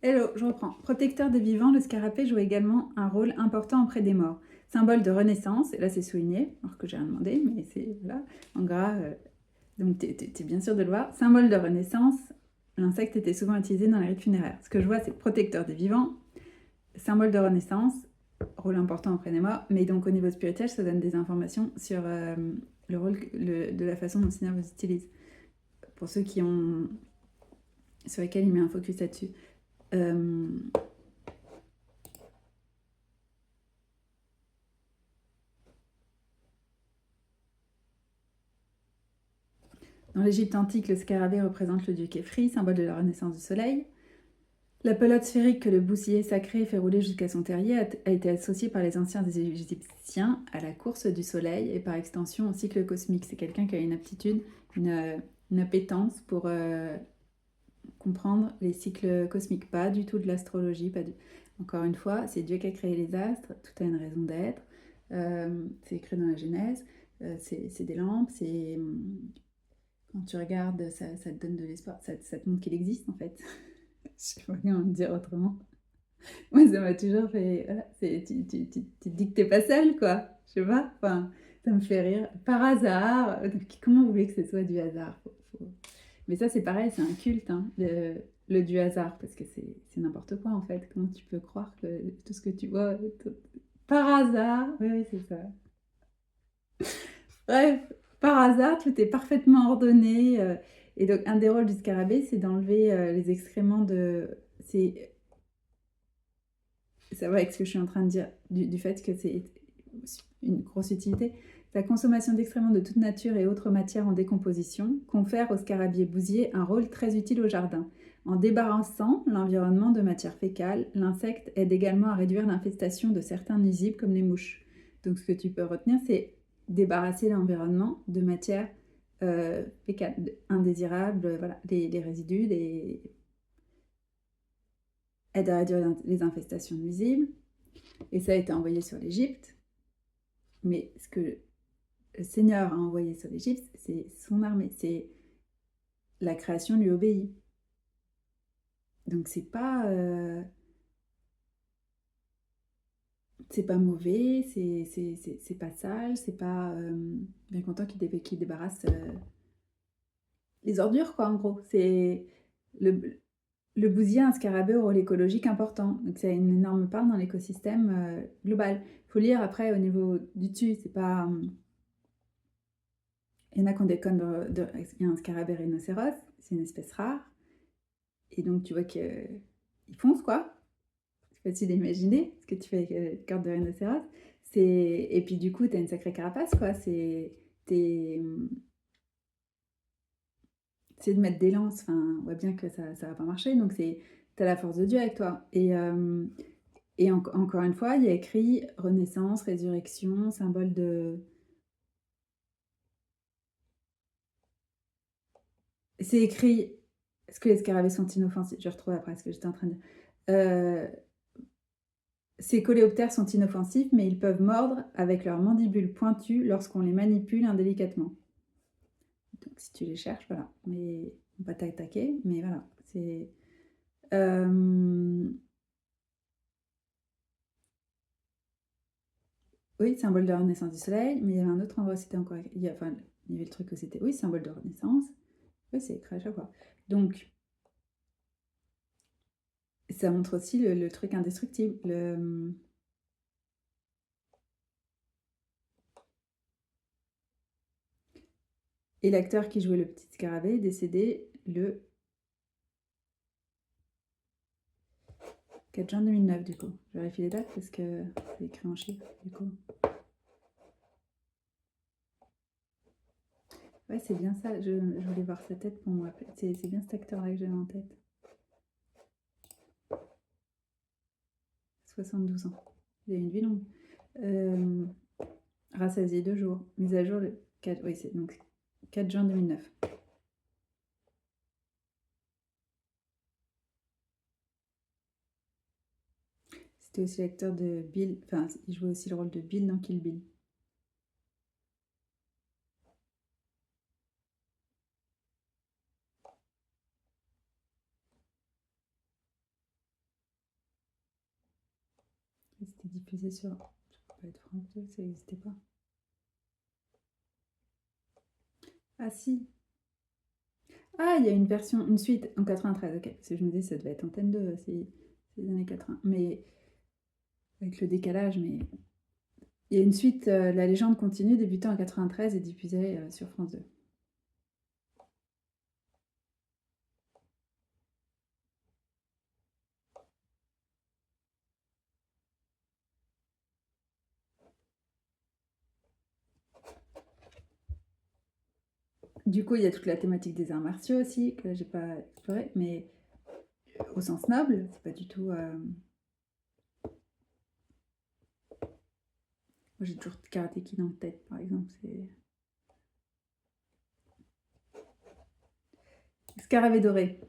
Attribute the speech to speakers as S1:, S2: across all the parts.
S1: Hello, je reprends. Protecteur des vivants, le scarabée joue également un rôle important auprès des morts. Symbole de renaissance, et là c'est souligné, alors que j'ai rien demandé, mais c'est voilà, en gras, donc t'es bien sûr de le voir. Symbole de renaissance, l'insecte était souvent utilisé dans les rites funéraires. Ce que je vois, c'est protecteur des vivants, symbole de renaissance, rôle important auprès des morts, mais donc au niveau spirituel, ça donne des informations sur le rôle de la façon dont le Seigneur vous utilise. Pour ceux qui ont. Sur lesquels il met un focus là-dessus. Euh, Dans l'Égypte antique, le scarabée représente le dieu Khépri, symbole de la renaissance du soleil. La pelote sphérique que le bouclier sacré fait rouler jusqu'à son terrier a été associée par les anciens des Égyptiens à la course du soleil et par extension au cycle cosmique. C'est quelqu'un qui a une aptitude, une appétence pour comprendre les cycles cosmiques. Pas du tout de l'astrologie. Encore une fois, c'est Dieu qui a créé les astres, tout a une raison d'être. C'est écrit dans la Genèse. C'est des lampes, c'est quand tu regardes, ça te donne de l'espoir, ça te montre qu'il existe en fait. Je sais pas comment te dire autrement. Moi, ça m'a toujours fait. Voilà, tu te dis que t'es pas seule, quoi. Je sais pas. Enfin, ça me fait rire. Par hasard. Comment vous voulez que ce soit du hasard? Mais ça, c'est pareil, c'est un culte, hein, le du hasard, parce que c'est n'importe quoi en fait. Comment tu peux croire que tout ce que tu vois, par hasard? Oui, oui, c'est ça. Bref, par hasard, tout est parfaitement ordonné. Et donc, un des rôles du scarabée, c'est d'enlever les excréments de. Ça va avec ce que je suis en train de dire, du fait que c'est une grosse utilité. La consommation d'excréments de toute nature et autres matières en décomposition confère au scarabée bousier un rôle très utile au jardin. En débarrassant l'environnement de matières fécales, l'insecte aide également à réduire l'infestation de certains nuisibles comme les mouches. Donc ce que tu peux retenir, c'est débarrasser l'environnement de matières fécales, indésirables, voilà, les résidus, aide à réduire les infestations nuisibles. Et ça a été envoyé sur l'Égypte. Mais ce que le Seigneur a envoyé sur l'Égypte, c'est son armée. C'est la création lui obéit. Donc c'est pas mauvais, c'est pas sale, c'est pas bien content qu'il débarrasse les ordures quoi en gros. C'est le le bousier a un scarabée au rôle écologique important, donc ça a une énorme part dans l'écosystème global. Il faut lire après au niveau du dessus, c'est pas. Il y en a qui ont des cônes il y a un scarabée rhinocéros, c'est une espèce rare. Et donc, tu vois qu'ils foncent, quoi. C'est facile d'imaginer ce que tu fais avec le corps de rhinocéros. Et puis, du coup, tu as une sacrée carapace, quoi. T'es- C'est de mettre des lances. Enfin, on voit bien que ça va pas marcher. Donc, t'as la force de Dieu avec toi. Encore une fois, il y a écrit renaissance, résurrection, symbole de. C'est écrit. Est-ce que les scarabées sont inoffensifs? Je retrouve après ce que j'étais en train de dire. Euh, Ces coléoptères sont inoffensifs, mais ils peuvent mordre avec leurs mandibules pointues lorsqu'on les manipule indélicatement. Donc si tu les cherches, voilà. Mais on va pas t'attaquer, mais voilà. C'est. Oui, symbole de la renaissance du soleil, mais il y avait un autre endroit où c'était encore. Enfin, il y avait le truc où c'était. Oui, symbole de renaissance. Oui, c'est écrit à chaque fois. Donc, ça montre aussi le truc indestructible. Et l'acteur qui jouait le petit scarabée est décédé le 4 juin 2009, du coup. Je vérifie les dates parce que c'est écrit en chiffres, du coup. Ouais, c'est bien ça. Je voulais voir sa tête pour me rappeler. C'est bien cet acteur-là que j'avais en tête. 72 ans. Il a une vie longue. Euh, Rassasié 2 jours. Mise à jour le 4. Oui, c'est donc 4 juin 2009. C'était aussi l'acteur de Bill. Enfin, il jouait aussi le rôle de Bill dans Kill Bill. C'était diffusé sur... Ça peut pas être France 2, ça n'existait pas. Ah si. Ah, il y a une version, une suite en 93, ok. Parce que je me disais, ça devait être Antenne 2, c'est les années 80. Mais avec le décalage, mais... Il y a une suite, La légende continue, débutant en 93 et diffusée sur France 2. Du coup, il y a toute la thématique des arts martiaux aussi, que j'ai pas exploré, mais au sens noble, c'est pas du tout... Moi, j'ai toujours Karate Kid en tête, par exemple. C'est Scarabée doré.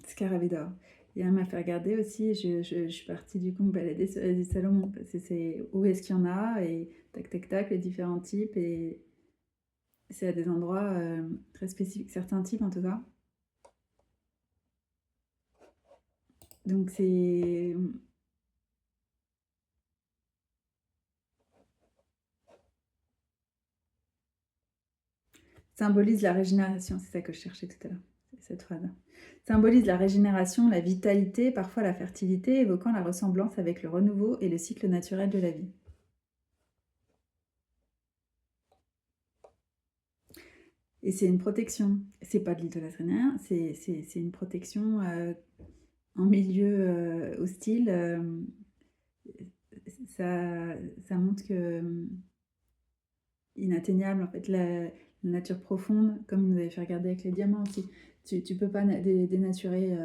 S1: Scarabée d'or. Et elle m'a fait regarder aussi, je suis partie du coup me balader sur les Salomon, parce que c'est où est-ce qu'il y en a, et tac tac tac, les différents types, et c'est à des endroits très spécifiques, certains types en tout cas. Donc c'est... Symbolise la régénération, c'est ça que je cherchais tout à l'heure, cette phrase. Symbolise la régénération, la vitalité, parfois la fertilité, évoquant la ressemblance avec le renouveau et le cycle naturel de la vie. Et c'est une protection. C'est pas de l'idolâtrie, rien, c'est une protection en milieu hostile. Ça, ça montre que inatteignable, en fait, la nature profonde, comme il nous avait fait regarder avec les diamants aussi. Tu peux pas dénaturer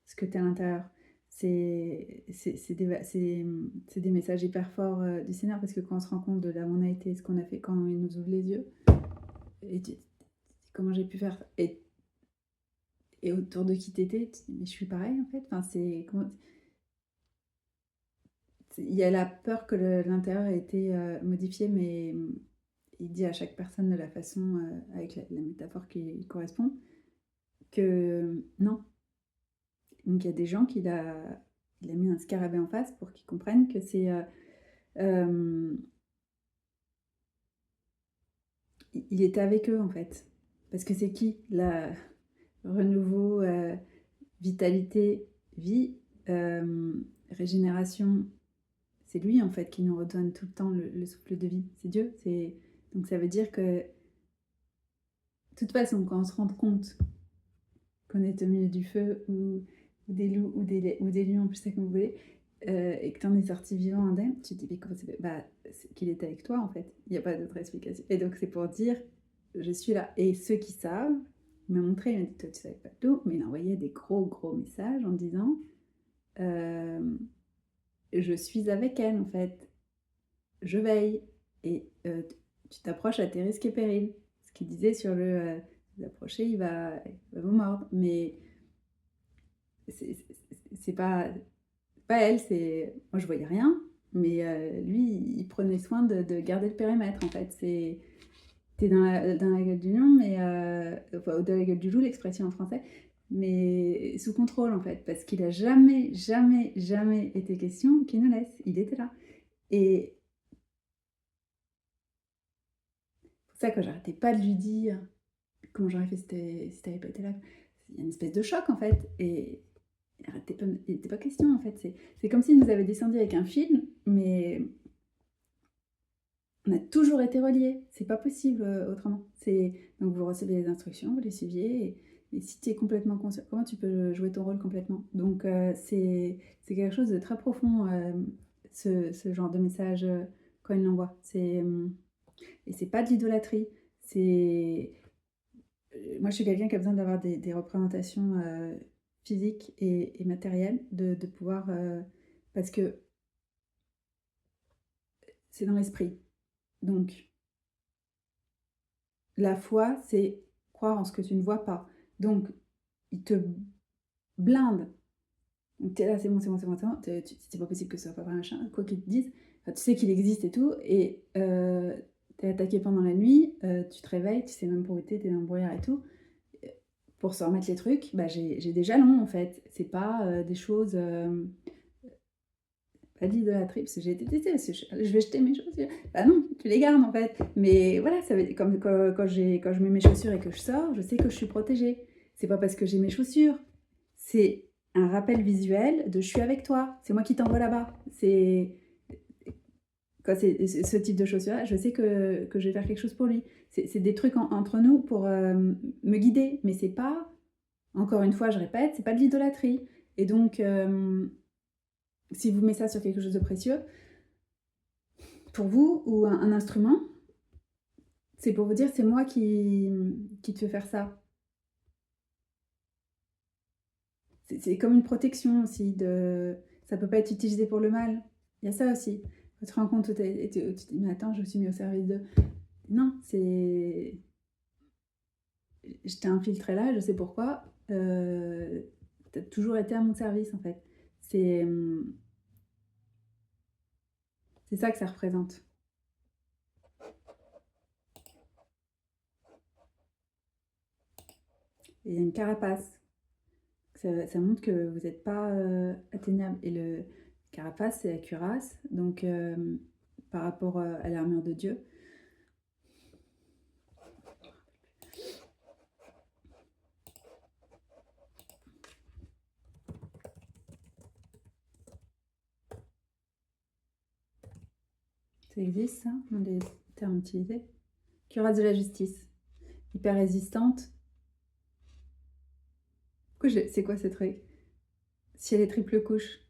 S1: ce que tu as à l'intérieur. C'est des messages hyper forts du Seigneur, parce que quand on se rend compte de là où on a été, ce qu'on a fait, quand il nous ouvre les yeux, et comment j'ai pu faire, et autour de qui t'étais, tu te dis, mais je suis pareil en fait. Enfin, il y a la peur que l'intérieur ait été modifié, mais il dit à chaque personne de la façon, avec la métaphore qui correspond, que non. Donc il y a des gens il a mis un scarabée en face pour qu'ils comprennent que c'est... il était avec eux en fait. Parce que c'est qui la renouveau, vitalité, vie, régénération, c'est lui en fait qui nous redonne tout le temps le souffle de vie. C'est Dieu. Donc ça veut dire que, de toute façon, quand on se rend compte qu'on est au milieu du feu ou des loups ou des lions, je sais comme vous voulez, et que tu en es sorti vivant indemne, tu te dis, mais comment c'est fait? Bah, c'est qu'il était avec toi en fait. Il n'y a pas d'autre explication. Et donc c'est pour dire, je suis là. Et ceux qui savent, il m'a montré, il m'a dit, toi tu savais pas tout, mais il envoyait des gros messages en disant, euh, je suis avec elle en fait. Je veille et tu t'approches à tes risques et périls. Ce qu'il disait sur vous approchez, il va vous mordre. Mais c'est pas elle, c'est... Moi, je voyais rien, mais lui, il prenait soin de garder le périmètre, en fait. T'es dans la gueule du lion, mais... enfin, dans la gueule du loup, l'expression en français, mais sous contrôle, en fait, parce qu'il a jamais été question qu'il nous laisse. Il était là. Et c'est pour ça que j'arrêtais pas de lui dire comment j'aurais fait si t'avais pas été là. Il y a une espèce de choc, en fait, et il n'était pas question, en fait. C'est comme s'il nous avait descendu avec un film, mais on a toujours été reliés. C'est pas possible autrement. Donc vous recevez les instructions, vous les suiviez, et si tu es complètement conscient, comment tu peux jouer ton rôle complètement? Donc c'est quelque chose de très profond, ce genre de message quand il l'envoie. Et c'est pas de l'idolâtrie. Moi, je suis quelqu'un qui a besoin d'avoir des représentations physiques et matérielles, de pouvoir... parce que c'est dans l'esprit. Donc, la foi, c'est croire en ce que tu ne vois pas. Donc, il te blinde. Donc, t'es là, c'est bon. C'est pas possible que ce soit pas vrai, machin. Quoi qu'ils te disent, enfin, tu sais qu'il existe et tout, et t'es attaqué pendant la nuit, tu te réveilles, tu sais même pas où t'es dans le brouillard et tout. pour se remettre les trucs, bah, j'ai des jalons, en fait. C'est pas des choses. Pas d'idolâtrie, parce que j'ai été testée, parce que je vais jeter mes chaussures. Bah non, tu les gardes en fait. Mais voilà, ça veut, comme quand je mets mes chaussures et que je sors, je sais que je suis protégée. C'est pas parce que j'ai mes chaussures. C'est un rappel visuel de je suis avec toi. C'est moi qui t'envoie là-bas. C'est quand c'est ce type de chaussures-là, je sais que je vais faire quelque chose pour lui. C'est des trucs entre nous pour me guider. Mais c'est pas, encore une fois, je répète, c'est pas de l'idolâtrie. Et donc, si vous mettez ça sur quelque chose de précieux, pour vous, ou un instrument, c'est pour vous dire c'est moi qui te fais faire ça. C'est comme une protection aussi. Ça peut pas être utilisé pour le mal. Il y a ça aussi. Tu te rends compte, tu te dis, mais attends, je me suis mis au service de... Non, c'est... Je t'ai infiltré là, je sais pourquoi. Tu as toujours été à mon service, en fait. C'est c'est ça que ça représente. Et il y a une carapace. Ça montre que vous n'êtes pas atteignable. Et le carapace, c'est la cuirasse. Donc, par rapport à l'armure de Dieu. Ça existe, ça, dans les termes utilisés. Cuirasse de la justice. Hyper résistante. C'est quoi ce truc? Si elle est triple couche.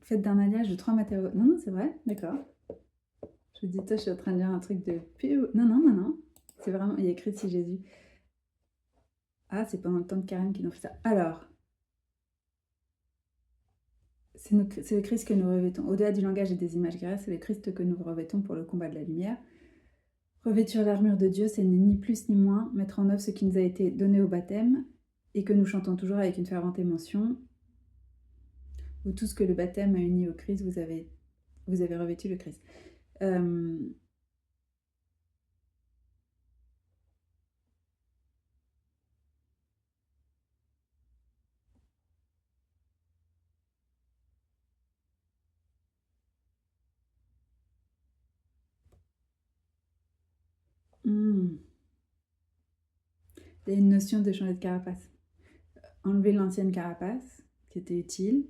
S1: Faite d'un alliage de 3 matériaux. Non, non, c'est vrai, d'accord. Je dis, toi, je suis en train de lire un truc de pub. Non, non, non, non. C'est vraiment. Il y a écrit si Jésus. Ah, c'est pendant le temps de Carême qu'ils ont fait ça. Alors, c'est le Christ que nous revêtons. Au-delà du langage et des images grèves, c'est le Christ que nous revêtons pour le combat de la lumière. Revêtir l'armure de Dieu, c'est ni plus ni moins mettre en œuvre ce qui nous a été donné au baptême et que nous chantons toujours avec une fervente émotion. Ou tout ce que le baptême a uni au Christ, vous avez revêtu le Christ. Hmm. Il y a une notion de changer de carapace. Enlever l'ancienne carapace, qui était utile.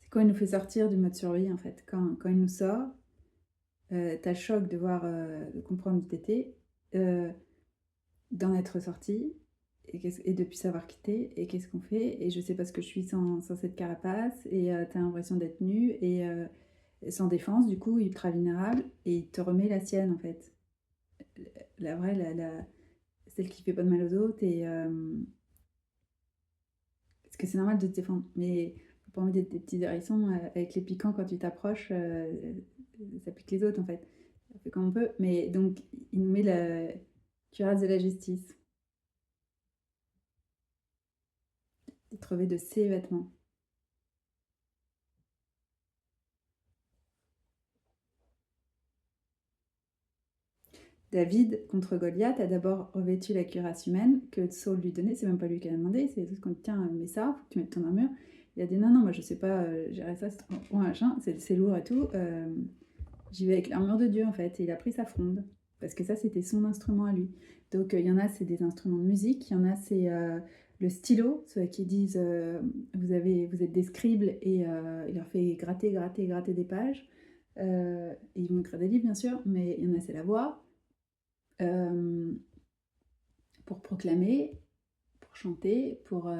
S1: C'est quand il nous fait sortir du mode survie, en fait. Quand il nous sort, t'as le choc de voir, de comprendre où t'étais, d'en être sorti, et depuis savoir quitter, et qu'est-ce qu'on fait? Et je sais pas ce que je suis sans cette carapace, et t'as l'impression d'être nu, et sans défense, du coup, ultra vulnérable, et il te remet la sienne, en fait. La vraie, celle qui fait pas de mal aux autres, et... parce que c'est normal de te défendre, mais faut pas envie d'être des petits hérissons avec les piquants quand tu t'approches, ça pique les autres en fait. On fait comme on peut, mais donc il nous met la cuirasse de la justice, d'être revêt de ses vêtements. David contre Goliath a d'abord revêtu la cuirasse humaine que Saul lui donnait, c'est même pas lui qui a demandé, c'est tout ce qu'on dit, tiens, mets ça, faut que tu mettes ton armure. Il a dit non, non, moi je sais pas gérer ça, c'est lourd et tout. J'y vais avec l'armure de Dieu en fait. Et il a pris sa fronde. Parce que ça, c'était son instrument à lui. Donc il y en a, c'est des instruments de musique. Il y en a, c'est le stylo. Ceux qui disent vous êtes des scribes et il leur fait gratter, gratter, gratter des pages. Et ils vont écrire des livres, bien sûr. Mais il y en a, c'est la voix. euh, pour proclamer, pour chanter, pour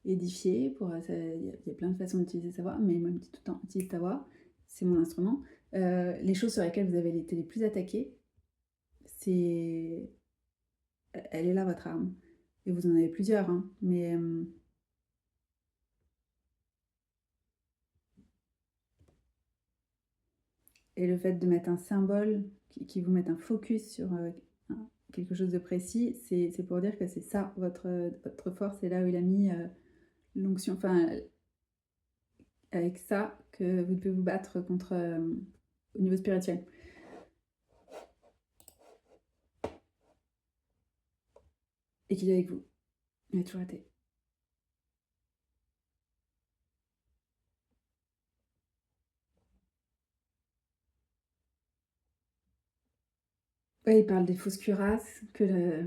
S1: édifier. Il y a plein de façons d'utiliser sa voix. Mais moi, je me dis tout le temps, utilise ta voix. C'est mon instrument. Les choses sur lesquelles vous avez été les plus attaqués, c'est... Elle est là, votre arme. Et vous en avez plusieurs, hein. Mais... et le fait de mettre un symbole qui vous met un focus sur quelque chose de précis, c'est pour dire que c'est ça, votre force, c'est là où il a mis l'onction. Enfin, avec ça, que vous devez vous battre contre... au niveau spirituel. et qu'il est avec vous. Il a toujours été. Ouais, il parle des fausses cuirasses, que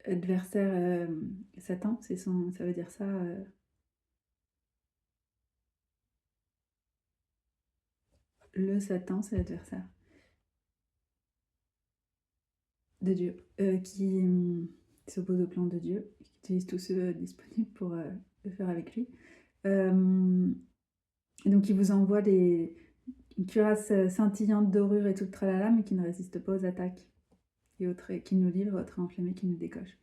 S1: l'adversaire Satan, ça veut dire ça. Le Satan, c'est l'adversaire de Dieu, qui s'oppose au plan de Dieu, qui utilise tous ceux disponibles pour le faire avec lui. Et donc il vous envoie une cuirasse scintillante dorure et toute tralala, mais qui ne résiste pas aux attaques et qui nous livre au trait enflammé qui nous décoche.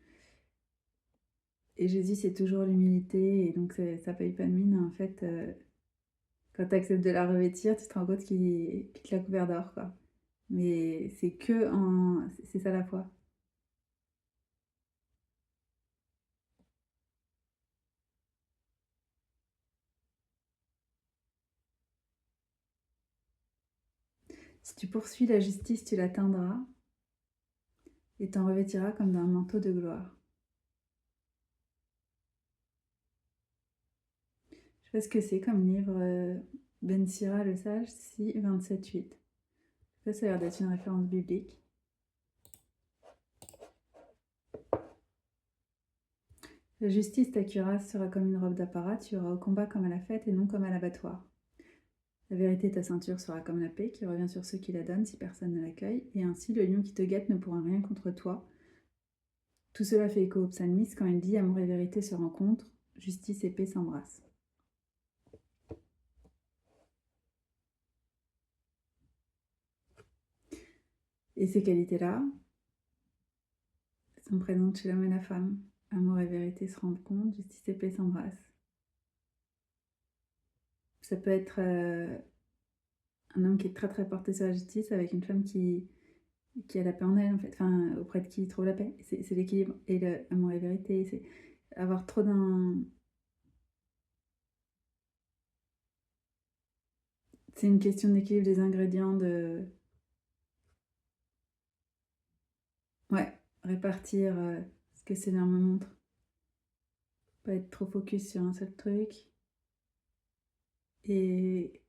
S1: Et Jésus, c'est toujours l'humilité, et donc ça paye pas de mine. En fait, quand tu acceptes de la revêtir, tu te rends compte qu'il te l'a couvert d'or, quoi. Mais c'est ça la foi. Si tu poursuis la justice, tu l'atteindras et t'en revêtiras comme d'un manteau de gloire. Je sais pas ce que c'est comme livre, Ben Sira le sage, si 27-8. Ça a l'air d'être une référence biblique. La justice, ta cuirasse sera comme une robe d'apparat, tu iras au combat comme à la fête et non comme à l'abattoir. La vérité, ta ceinture sera comme la paix qui revient sur ceux qui la donnent si personne ne l'accueille, et ainsi le lion qui te guette ne pourra rien contre toi. Tout cela fait écho au psalmiste quand il dit amour et vérité se rencontrent, justice et paix s'embrassent. Et ces qualités-là sont présentes chez l'homme et la femme. Amour et vérité se rencontrent, justice et paix s'embrassent. Ça peut être un homme qui est très très porté sur la justice avec une femme qui a la paix en elle, en fait, enfin, auprès de qui il trouve la paix. C'est l'équilibre. Et l'amour et vérité, c'est avoir trop d'un. C'est une question d'équilibre des ingrédients, Ouais, répartir ce que Seigneur me montre. Pas être trop focus sur un seul truc. Et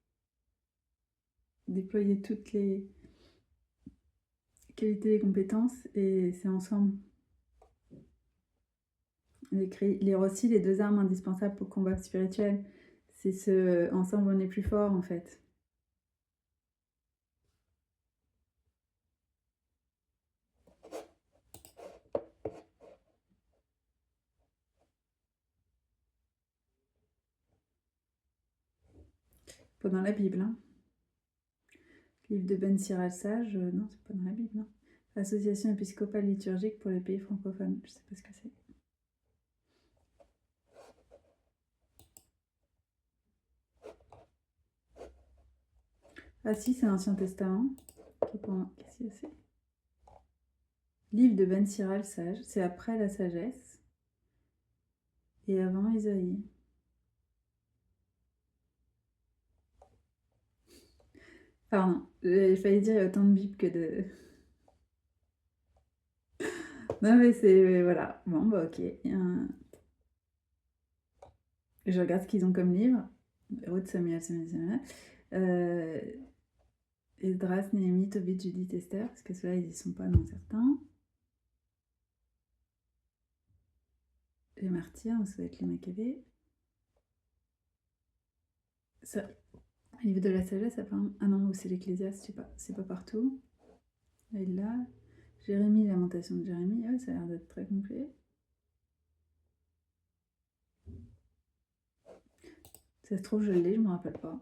S1: déployer toutes les qualités et compétences. Et c'est ensemble. Lire aussi les deux armes indispensables pour le combat spirituel. C'est ensemble on est plus fort en fait. Pas dans la Bible, hein. Livre de Ben Sira Sage, non, c'est pas dans la Bible, non. Association épiscopale liturgique pour les pays francophones, je sais pas ce que c'est. Ah si, c'est l'Ancien Testament. Qu'est-ce que c'est? Livre de Ben Sira Sage, c'est après la sagesse et avant Isaïe. Pardon, j'ai failli dire il y a autant de Bibles que de. Non mais c'est. Voilà. Bon bah ok. Je regarde ce qu'ils ont comme livre. Ruth, Samuel, Samuel. Esdras, Néhémie, Tobit, Judith, Esther. Parce que ceux-là, ils y sont pas dans certains. Les martyrs, ça va être les Maccabées. Ça, livre de la sagesse, apparemment. Ah non, c'est l'Ecclésiaste, je sais pas. C'est pas partout. Et là, Jérémie, Lamentation de Jérémie. Ouais, ça a l'air d'être très complet. Ça se trouve, je l'ai, je me rappelle pas.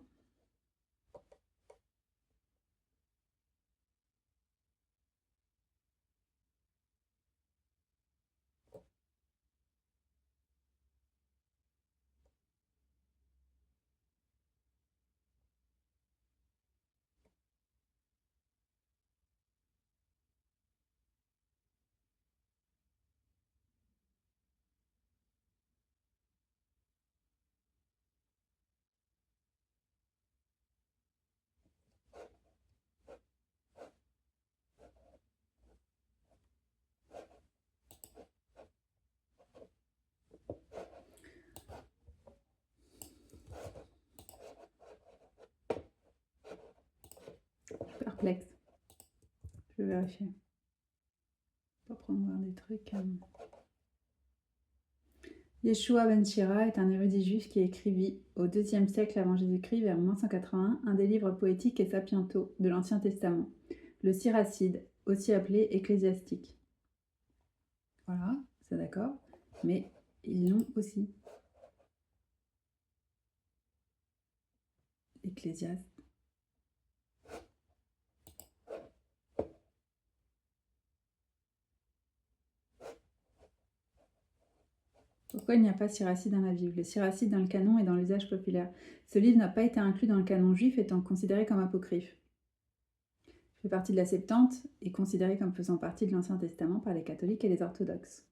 S1: Je vais vérifier. Pas promouvoir des trucs. Yeshua ben Shira est un érudit juif qui écrivit au IIe siècle avant Jésus-Christ, vers -181, un des livres poétiques et sapientaux de l'Ancien Testament, le Siracide, aussi appelé ecclésiastique. Voilà, c'est d'accord, mais ils l'ont aussi. Ecclésiaste. Pourquoi il n'y a pas Siracide dans la Bible? Le Siracide dans le canon et dans l'usage populaire. Ce livre n'a pas été inclus dans le canon juif, étant considéré comme apocryphe. Il fait partie de la Septante et considéré comme faisant partie de l'Ancien Testament par les catholiques et les orthodoxes.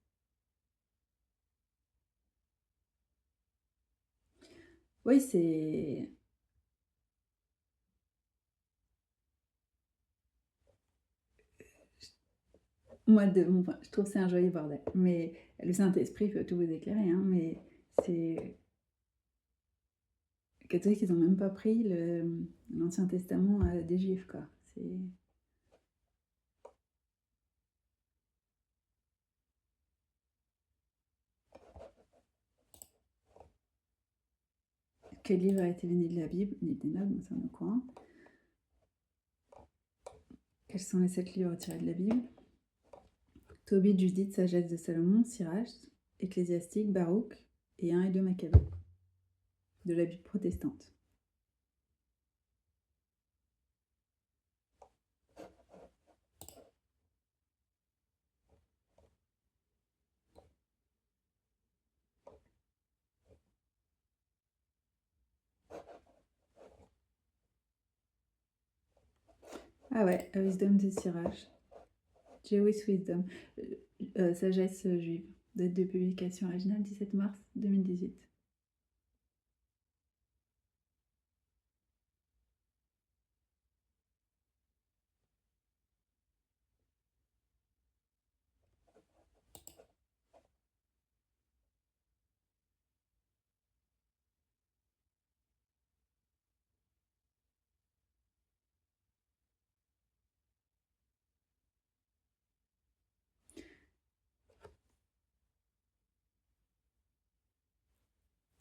S1: Oui, c'est... Moi, de mon point, je trouve que c'est un joli bordel. Mais le Saint-Esprit peut tout vous éclairer, hein, mais c'est... Les catholiques, ils n'ont même pas pris l'Ancien Testament des Juifs, quoi. C'est... Quel livre a été venu de la Bible? Ni des nobles, c'est un courant. Quels sont les 7 livres tirés de la Bible? Tobit, Judith, Sagesse de Salomon, Sirach, Ecclésiastique, Baruch et 1 et 2 Maccabées. De la Bible protestante. Ah ouais, Wisdom de Sirach. Jewish Wisdom. Sagesse juive. Date de publication originale 17 mars 2018.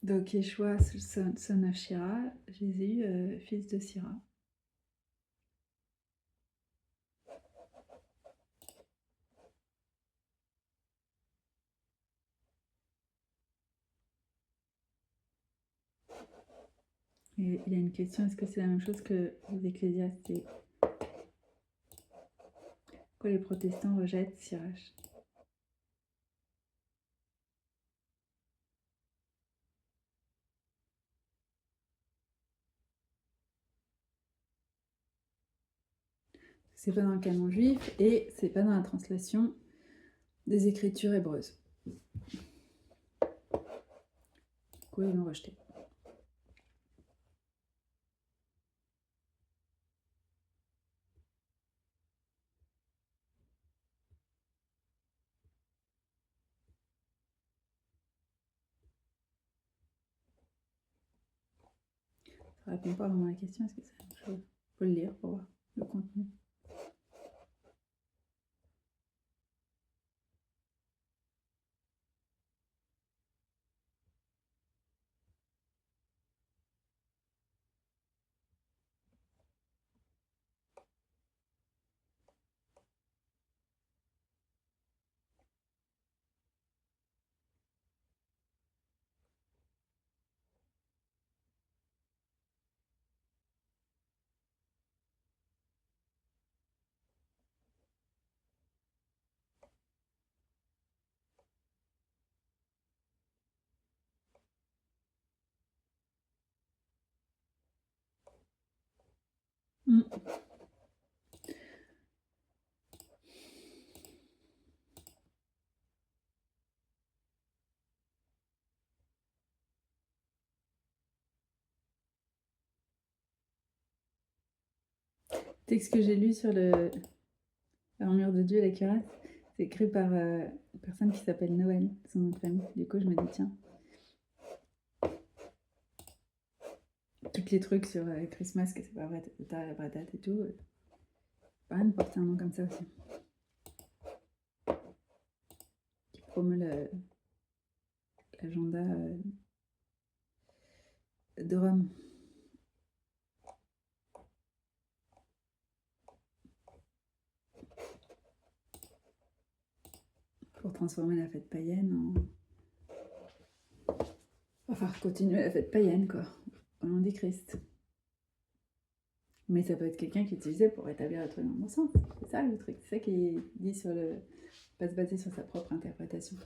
S1: Donc Yeshua, son of Shira, Jésus, fils de Sira. Et il y a une question, est-ce que c'est la même chose que les ecclésiastes? Pourquoi les protestants rejettent Sirach? C'est pas dans le canon juif et c'est pas dans la translation des écritures hébreuses. Pourquoi ils l'ont rejeté? Ça répond pas vraiment à la question, est-ce que c'est la même chose? Faut le lire pour voir le contenu. Mm. Texte que j'ai lu sur l'armure de Dieu et la cuirasse, c'est écrit par une personne qui s'appelle Noël, son nom de famille. Du coup, je me dis, tiens, tous les trucs sur Christmas, que c'est pas vrai, la vraie date et tout, pas rien de porter un nom comme ça aussi. Qui promeut l'agenda de Rome. Pour transformer la fête païenne en... Enfin, continuer la fête païenne, quoi, au nom du Christ. Mais ça peut être quelqu'un qui utilisait pour établir le truc dans mon sens. C'est ça le truc, c'est ça qui dit sur le... pas se baser sur sa propre interprétation.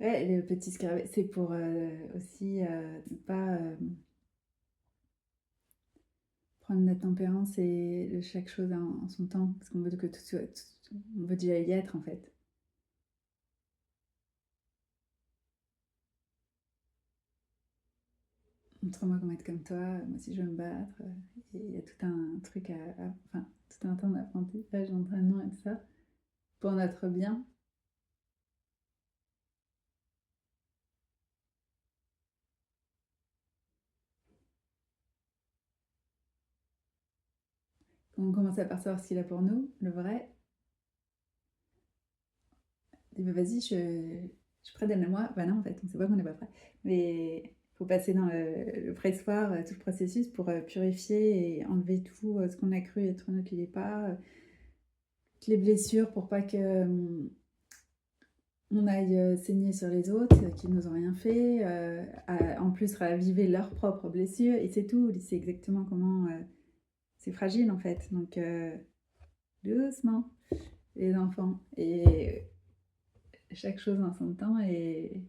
S1: Ouais, le petit scarabée, c'est pour aussi ne pas prendre la tempérance et chaque chose en son temps, parce qu'on veut que tout soit... on veut déjà y être, en fait. Montre-moi comment être comme toi, moi aussi je veux me battre. Et il y a tout un truc enfin, tout un temps d'apprentissage, d'entraînement et tout ça, pour notre bien. Quand on commence à percevoir ce qu'il a pour nous, le vrai, dit bah, vas-y, je suis prêt, donne-le-moi. Bah non, en fait, on sait pas qu'on n'est pas prêt. Mais il faut passer dans le pressoir, tout le processus pour purifier et enlever tout ce qu'on a cru être nous qui n'est pas. Les blessures pour pas que on aille saigner sur les autres qui nous ont rien fait. En plus, raviver leurs propres blessures. Et c'est tout. C'est exactement comment... c'est fragile, en fait. Donc, doucement, les enfants. Et chaque chose en son temps et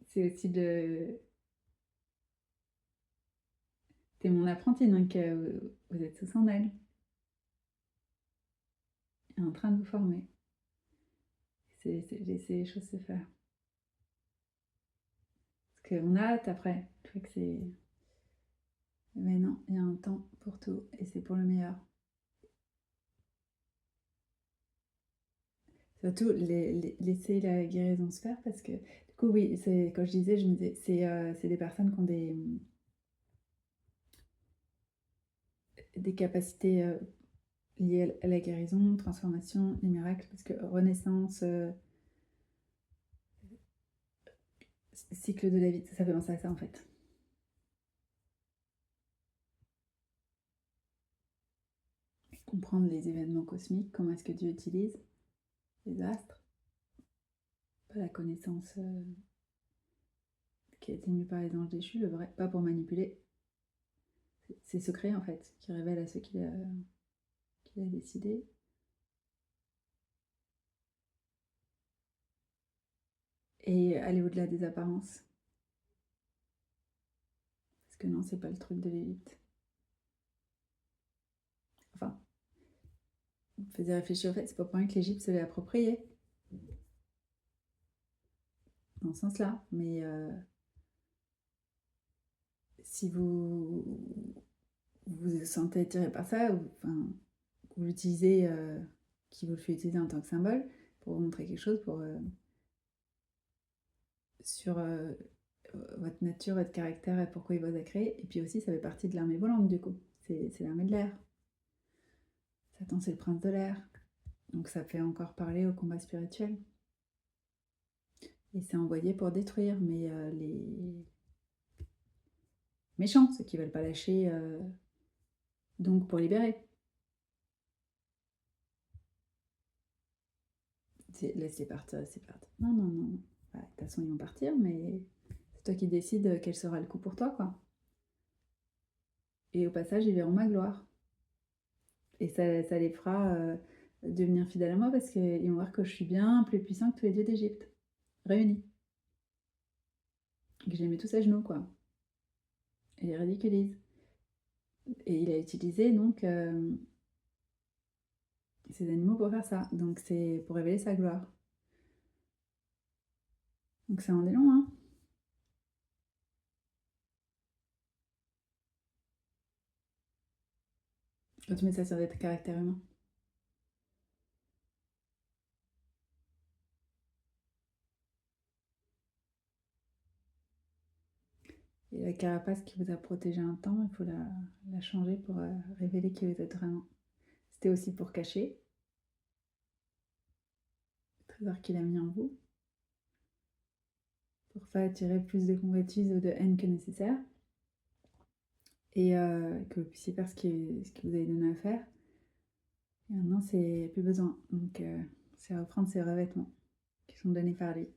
S1: c'est aussi de... T'es mon apprenti, donc vous êtes tous en elle. Et en train de vous former. Laisser les choses se faire. Parce qu'on a hâte après. Je crois que c'est... Mais non, il y a un temps pour tout et c'est pour le meilleur. Surtout laisser la guérison se faire parce que du coup oui, quand je disais, je me disais, c'est des personnes qui ont des capacités liées à la guérison, transformation, les miracles, parce que renaissance, cycle de la vie, ça fait penser à ça en fait. Comprendre les événements cosmiques, comment est-ce que Dieu utilise les astres, pas la connaissance qui a été mise par les anges déchus, le vrai, pas pour manipuler. C'est secret en fait, qui révèle à ceux qui a décidé. Et aller au-delà des apparences. Parce que non, c'est pas le truc de l'élite. Enfin, vous me faisait réfléchir au fait, c'est pas pour rien que l'Égypte se l'est appropriée. Dans ce sens-là. Mais si vous vous sentez attiré par ça, ou enfin, vous l'utilisez, qui vous le fait utiliser en tant que symbole, pour vous montrer quelque chose, sur votre nature, votre caractère et pourquoi il vous a créé. Et puis aussi, ça fait partie de l'armée volante, du coup. C'est l'armée de l'air. Satan, c'est le prince de l'air. Donc ça fait encore parler au combat spirituel. Et c'est envoyé pour détruire, mais les méchants, ceux qui veulent pas lâcher, donc pour libérer. Laisse-les partir, laisse-les partir. Non, non, non. De toute façon, ils vont partir, mais c'est toi qui décides quel sera le coup pour toi, quoi. Et au passage, ils verront ma gloire. Et ça les fera devenir fidèles à moi parce qu'ils vont voir que je suis bien plus puissant que tous les dieux d'Égypte, réunis. Et que je les mets tous à genoux, quoi. Et les ridiculise. Et il a utilisé donc ces animaux pour faire ça. Donc c'est pour révéler sa gloire. Donc ça en est long, hein. Quand tu mets ça sur des caractères humains. Et la carapace qui vous a protégé un temps, il faut la changer pour révéler qui vous êtes vraiment. C'était aussi pour cacher le trésor qu'il a mis en vous, pour pas attirer plus de convoitise ou de haine que nécessaire, et que vous puissiez faire ce qui vous avez donné à faire. Et maintenant, c'est plus besoin. Donc, c'est reprendre ses revêtements qui sont donnés par lui.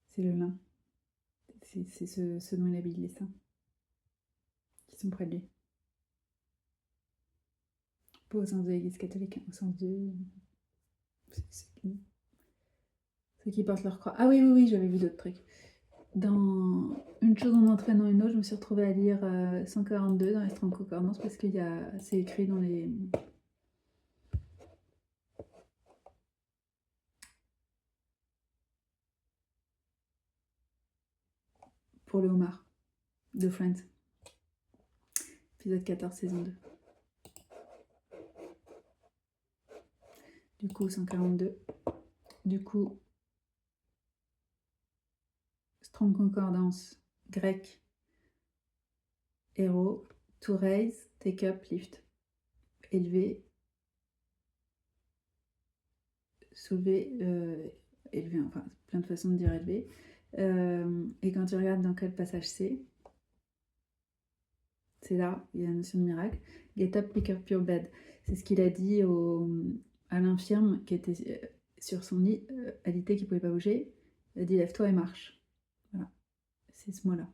S1: C'est le lin. C'est ce dont il habille les saints, qui sont près de lui. Pas au sens de l'Église catholique, au sens de ceux qui portent leur croix. Ah oui, oui, oui, j'avais vu d'autres trucs. Dans une chose en entraînant une autre, je me suis retrouvée à lire 142 dans les Strong Concordance parce que c'est écrit dans les... pour le homard de Friends. Épisode 14, saison 2. Du coup, 142. Du coup, Strong Concordance, grec, héros, to raise, take up, lift. Élever, soulever, élever, enfin, plein de façons de dire élever. Et quand tu regardes dans quel passage c'est là, il y a la notion de miracle. Get up, pick up your bed. C'est ce qu'il a dit à l'infirme qui était sur son lit, alité qui ne pouvait pas bouger. Il a dit lève-toi et marche. Voilà, c'est ce mot-là.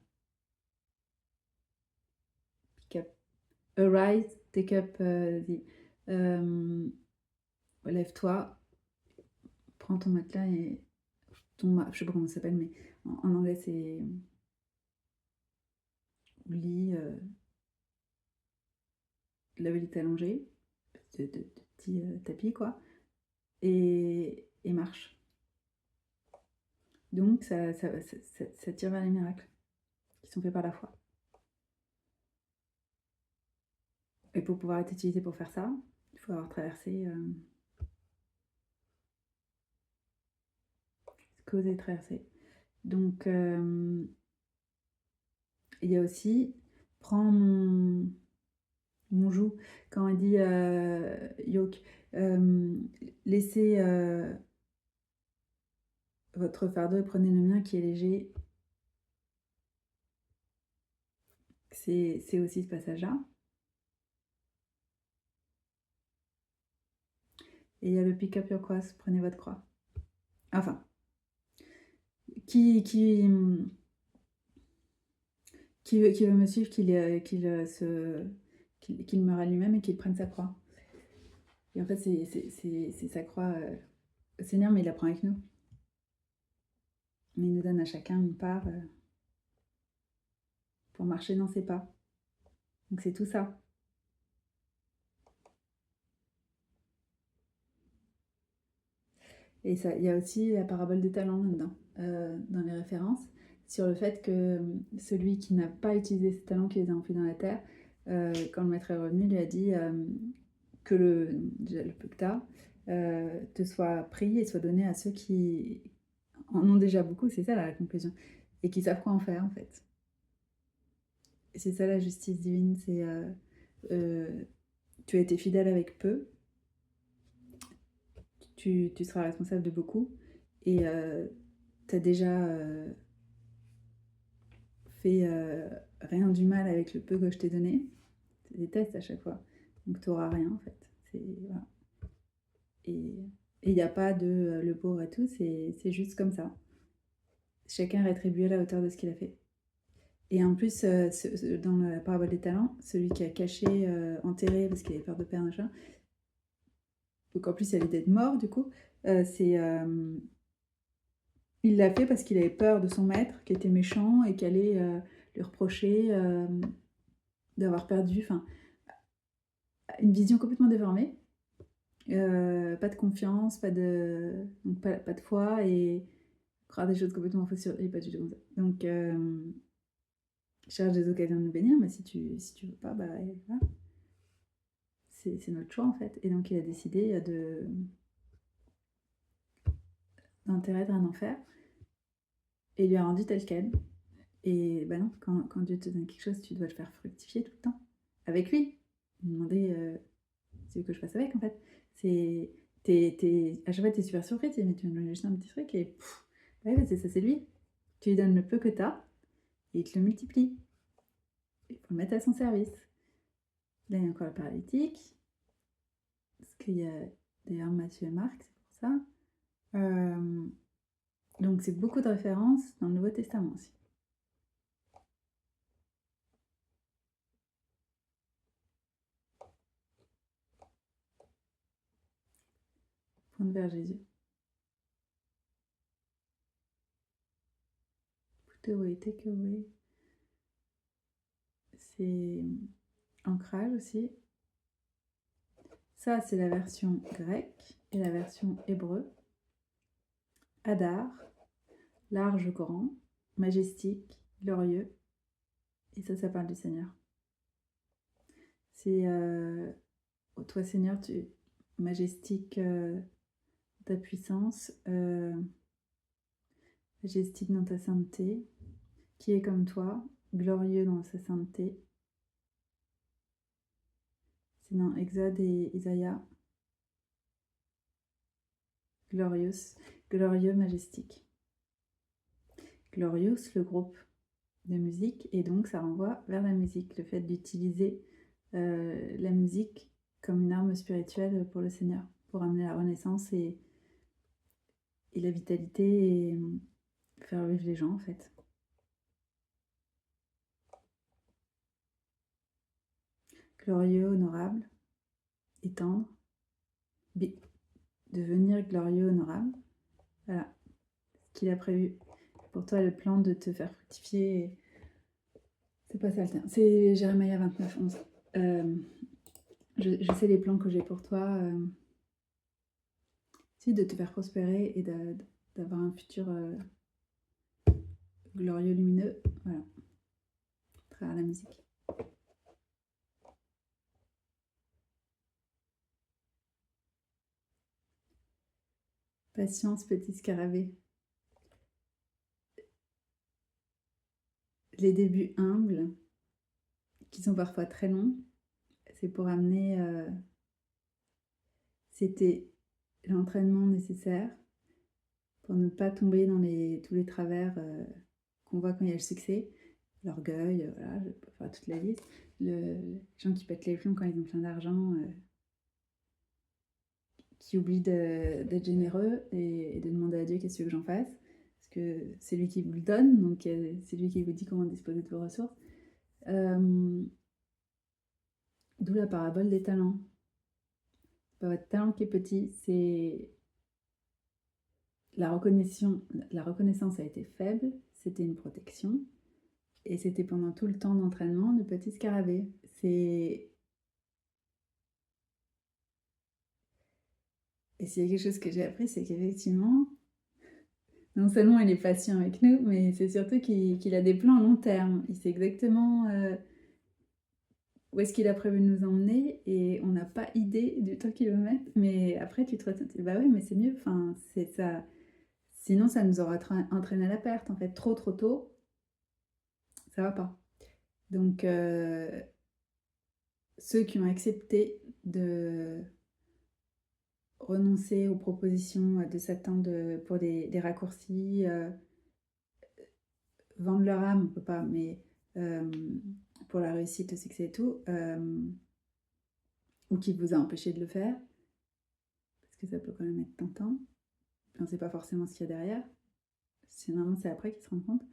S1: Pick up. Arise, take up lève-toi, prends ton matelas et je sais pas comment ça s'appelle, mais en anglais c'est lit, le lit allongé, de petits tapis quoi, et marche. Donc ça tire vers les miracles qui sont faits par la foi. Et pour pouvoir être utilisé pour faire ça, il faut avoir traversé ce que vous avez traversé. Donc il y a aussi prends mon joug quand il dit yoke, laissez votre fardeau et prenez le mien qui est léger. C'est aussi ce passage-là. Et il y a le pick up your cross, prenez votre croix. Enfin, qui veut me suivre, qu'il meure à lui-même et qu'il prenne sa croix. Et en fait, c'est sa croix. Le Seigneur, mais il la prend avec nous. Mais il nous donne à chacun une part pour marcher dans ses pas. Donc c'est tout ça. Et ça, il y a aussi la parabole des talents là-dedans, dans les références, sur le fait que celui qui n'a pas utilisé ses talents, qui les a enfouis dans la terre, quand le maître est revenu, lui a dit que le peu que tu as te soit pris et soit donné à ceux qui en ont déjà beaucoup, c'est ça la conclusion, et qui savent quoi en faire en fait. Et c'est ça la justice divine, c'est tu as été fidèle avec peu, tu seras responsable de beaucoup, et tu as déjà fait rien du mal avec le peu que je t'ai donné. C'est des tests à chaque fois. Donc tu n'auras rien en fait. Voilà. Et il n'y a pas de le pauvre et tout, c'est juste comme ça. Chacun est rétribué à la hauteur de ce qu'il a fait. Et en plus, dans la parabole des talents, celui qui a caché, enterré parce qu'il avait peur de perdre machin, donc en plus il allait d'être mort du coup, il l'a fait parce qu'il avait peur de son maître qui était méchant et qui allait lui reprocher d'avoir perdu, enfin, une vision complètement déformée. Pas de confiance, pas de foi et croire des choses complètement fausses sur lui, pas du tout comme ça. Donc, cherche des occasions de nous bénir, mais si tu veux pas, bah voilà. C'est notre choix en fait. Et donc, il a décidé d'intérêt de rien en faire. Et il lui a rendu tel quel. Et ben non, quand Dieu te donne quelque chose, tu dois le faire fructifier tout le temps. Avec lui. Il me demandait ce que je fasse avec, en fait. C'est... à chaque fois, t'es super surpris. Tu dis, mais tu me donnes juste un petit truc et... ouais, c'est ça, c'est lui. Tu lui donnes le peu que t'as et il te le multiplie. Il faut le mettre à son service. Là, il y a encore le paralytique. Parce qu'il y a d'ailleurs Matthieu et Marc, c'est pour ça. Donc, c'est beaucoup de références dans le Nouveau Testament aussi. Pointe vers Jésus. Put away, take away. C'est ancrage aussi. Ça, c'est la version grecque et la version hébreu. Hadar, large, grand, majestique, glorieux. Et ça parle du Seigneur. C'est toi, Seigneur, tu majestique ta puissance, majestique dans ta sainteté, qui est comme toi, glorieux dans sa sainteté. C'est dans Exode et Isaïe. Glorieux, majestique. Glorious, le groupe de musique, et donc ça renvoie vers la musique, le fait d'utiliser la musique comme une arme spirituelle pour le Seigneur, pour amener la renaissance et la vitalité et faire vivre les gens en fait. Glorieux, honorable, et tendre, devenir glorieux, honorable, voilà ce qu'il a prévu pour toi, le plan de te faire fructifier. C'est pas ça le terme, c'est Jérémie 29, 11. Je sais les plans que j'ai pour toi, c'est de te faire prospérer et d'avoir un futur glorieux, lumineux, voilà, à travers la musique. Patience, petit scarabée. Les débuts humbles, qui sont parfois très longs, c'est pour amener... c'était l'entraînement nécessaire pour ne pas tomber dans tous les travers qu'on voit quand il y a le succès. L'orgueil, voilà, je peux faire toute la liste. Les gens qui pètent les plombs quand ils ont plein d'argent, qui oublient d'être généreux et de demander à Dieu qu'est-ce que j'en fasse. Parce que c'est lui qui vous le donne, donc c'est lui qui vous dit comment disposer de vos ressources. D'où la parabole des talents. C'est pas votre talent qui est petit, c'est la reconnaissance a été faible, c'était une protection, et c'était pendant tout le temps d'entraînement du petit scarabée. Et s'il y a quelque chose que j'ai appris, c'est qu'effectivement, non seulement il est patient avec nous, mais c'est surtout qu'il a des plans à long terme. Il sait exactement où est-ce qu'il a prévu de nous emmener, et on n'a pas idée du temps qu'il va mettre. Mais après, tu te retournes, tu dis, bah oui, mais c'est mieux. Enfin, c'est ça. Sinon, ça nous aura entraîné à la perte. En fait, trop tôt, ça va pas. Donc, ceux qui ont accepté de renoncer aux propositions de Satan pour des raccourcis, vendre leur âme, on peut pas, mais pour la réussite, le succès et tout, ou qui vous a empêché de le faire, parce que ça peut quand même être tentant, on ne sait pas forcément ce qu'il y a derrière, normalement c'est après qu'ils se rendent compte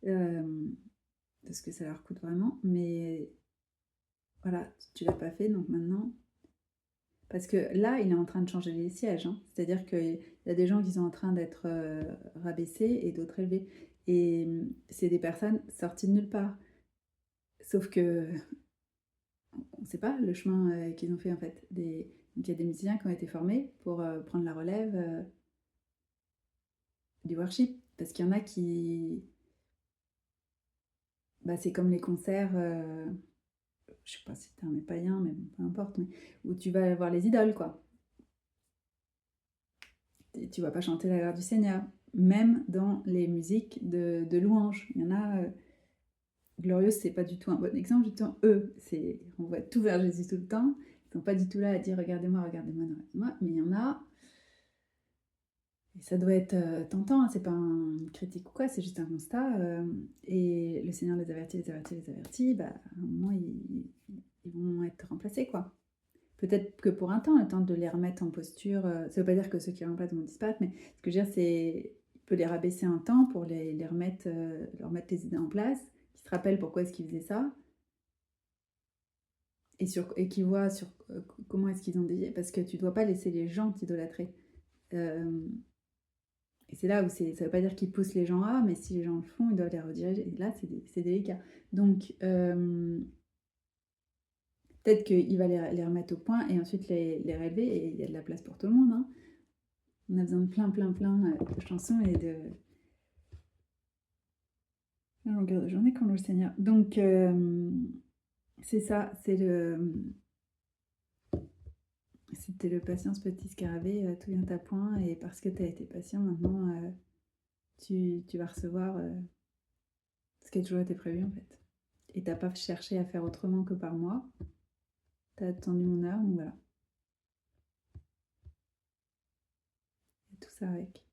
S1: de ce que ça leur coûte vraiment, mais voilà, tu l'as pas fait, donc maintenant... Parce que là, il est en train de changer les sièges, hein. C'est-à-dire qu'il y a des gens qui sont en train d'être rabaissés et d'autres élevés. Et c'est des personnes sorties de nulle part. Sauf que on ne sait pas le chemin qu'ils ont fait en fait. Donc il y a des musiciens qui ont été formés pour prendre la relève du worship. Parce qu'il y en a qui... Bah, c'est comme les concerts, je sais pas si c'est un terme est païen, mais bon, peu importe, mais où tu vas voir les idoles, quoi. tu vas pas chanter la gloire du Seigneur. Même dans les musiques de louange. Il y en a... Glorieuse, c'est pas du tout un bon exemple, justement. Eux, on voit tout vers Jésus tout le temps. Ils sont pas du tout là à dire regardez-moi, regardez-moi, regardez-moi. Mais il y en a... Et ça doit être tentant, hein, c'est pas une critique ou quoi, c'est juste un constat. Et le Seigneur les avertit, les avertit, les avertit, bah, à un moment, ils vont être remplacés, quoi. Peut-être que pour un temps, le temps de les remettre en posture, ça veut pas dire que ceux qui remplacent vont disparaître, mais ce que je veux dire, c'est il peut les rabaisser un temps pour les remettre, leur mettre les idées en place, qu'ils se rappellent pourquoi est-ce qu'ils faisaient ça, et qu'ils voient sur comment est-ce qu'ils ont dévié, parce que tu dois pas laisser les gens t'idolâtrer. Euh, Et c'est là où ça ne veut pas dire qu'ils poussent les gens à, mais si les gens le font, ils doivent les rediriger. Et là, c'est délicat. Donc, peut-être qu'il va les remettre au point et ensuite les relever. Et il y a de la place pour tout le monde. Hein. On a besoin de plein de chansons et de la longueur de journée qu'on loue le Seigneur. Donc, c'est ça. C'était le patience petit scarabée. Tout vient à point. Et parce que tu as été patient, maintenant, tu vas recevoir ce qui a toujours été prévu, en fait. Et t'as pas cherché à faire autrement que par moi. T'as attendu mon heure, donc voilà. Et tout ça avec.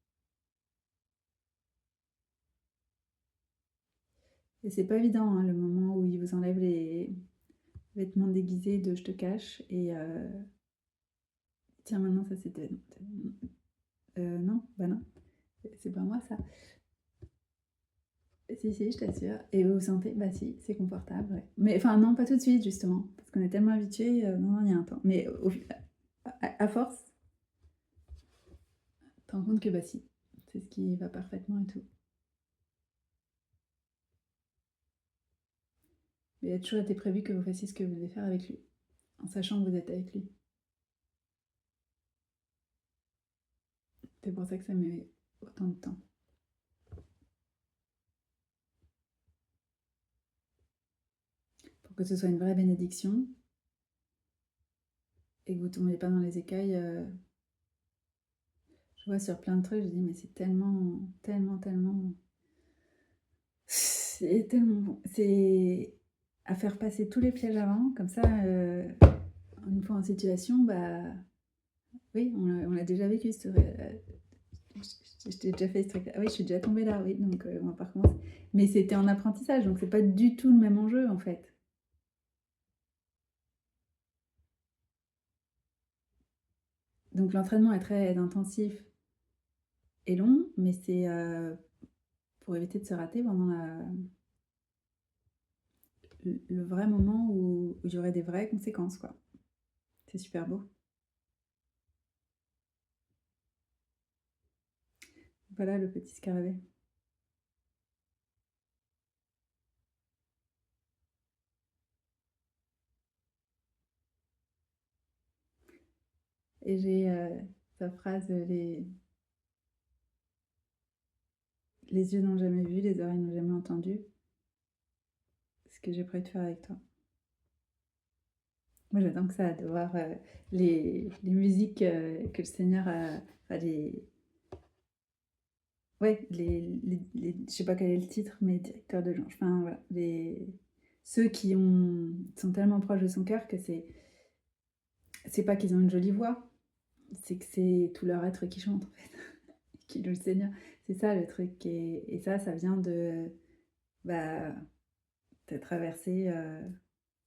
S1: Et c'est pas évident, hein, le moment où il vous enlève les vêtements déguisés de je te cache et tiens maintenant ça c'était... non, bah non, c'est pas moi ça. Si, je t'assure. Et vous vous sentez? Bah si, c'est confortable, ouais. Mais enfin non, pas tout de suite justement, parce qu'on est tellement habitué, non, il y a un temps. Mais à force, tu te rends compte que bah si, c'est ce qui va parfaitement et tout. Mais il a toujours été prévu que vous fassiez ce que vous devez faire avec lui, en sachant que vous êtes avec lui. C'est pour ça que ça met autant de temps. Pour que ce soit une vraie bénédiction et que vous ne tombiez pas dans les écailles. Je vois sur plein de trucs, je dis mais c'est tellement, tellement, tellement... C'est tellement bon. C'est à faire passer tous les pièges avant, comme ça, une fois en situation, bah oui, on l'a déjà vécu. Je t'ai déjà fait ce truc. Ah oui, je suis déjà tombée là, oui, donc on va pas recommencer. Mais c'était en apprentissage, donc c'est pas du tout le même enjeu en fait. Donc l'entraînement est très intensif et long, mais c'est pour éviter de se rater pendant le vrai moment où il y aurait des vraies conséquences, quoi. C'est super beau. Voilà le petit scarabée. Et j'ai sa phrase les yeux n'ont jamais vu, les oreilles n'ont jamais entendu ce que j'ai prévu de faire avec toi. Moi, j'attends que ça, de voir les musiques que le Seigneur a. Enfin, ouais, je sais pas quel est le titre, mais directeur de louange. Enfin, voilà. Ceux qui sont tellement proches de son cœur que c'est pas qu'ils ont une jolie voix, c'est que c'est tout leur être qui chante, en fait, qui loue le Seigneur. C'est ça le truc. Et ça vient de. Bah, t'as traversé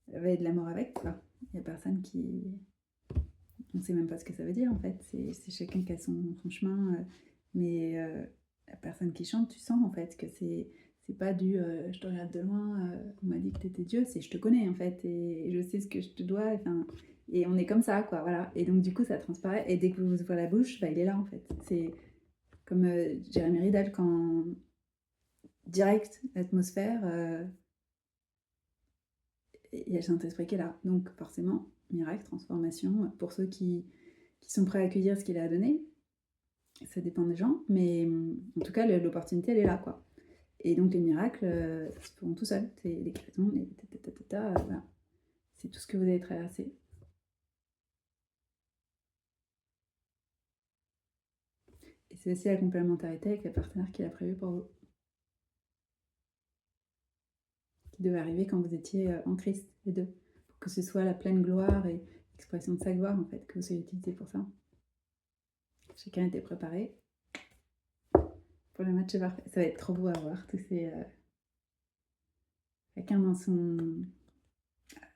S1: la vallée de la mort avec, quoi. Il n'y a personne qui. On sait même pas ce que ça veut dire, en fait. C'est chacun qui a son chemin. Mais la personne qui chante, tu sens, en fait, que c'est pas du je te regarde de loin, on m'a dit que t'étais Dieu, c'est je te connais, en fait. Et je sais ce que je te dois. Enfin, et on est comme ça, quoi. Voilà. Et donc, du coup, ça transparaît. Et dès que vous ouvrez la bouche, bah, il est là, en fait. C'est comme Jérémy Ridal, quand direct, l'atmosphère. Il y a le Saint-Esprit qui est là. Donc forcément, miracle, transformation, pour ceux qui sont prêts à accueillir ce qu'il a donné. Ça dépend des gens, mais en tout cas, l'opportunité, elle est là, quoi. Et donc les miracles, ils se feront tout seuls. C'est les guérisons, les voilà. C'est tout ce que vous avez traversé. c'est aussi la complémentarité avec le partenaire qu'il a prévu pour vous. Qui devait arriver quand vous étiez en Christ, les deux. Pour que ce soit la pleine gloire et l'expression de sa gloire, en fait, que vous soyez utilisés pour ça. Chacun était préparé. Pour le match parfait. Ça va être trop beau à voir, tous ces... chacun dans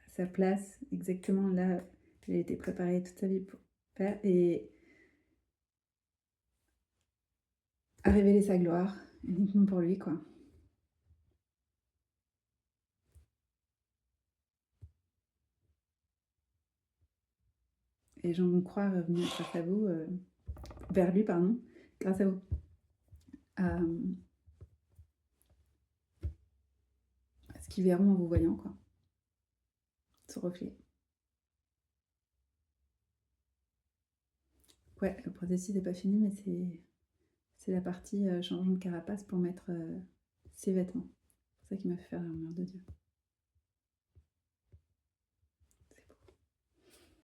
S1: sa place, exactement là, il a été préparé toute sa vie pour faire, et à révéler sa gloire, uniquement pour lui, quoi. Et les gens vont croire venir grâce à vous, vers lui, pardon, grâce à vous. Ce qu'ils verront en vous voyant, quoi. Ce reflet. Ouais, le processus n'est pas fini, mais c'est la partie changement de carapace pour mettre ses vêtements. C'est ça qui m'a fait faire l'armure de Dieu.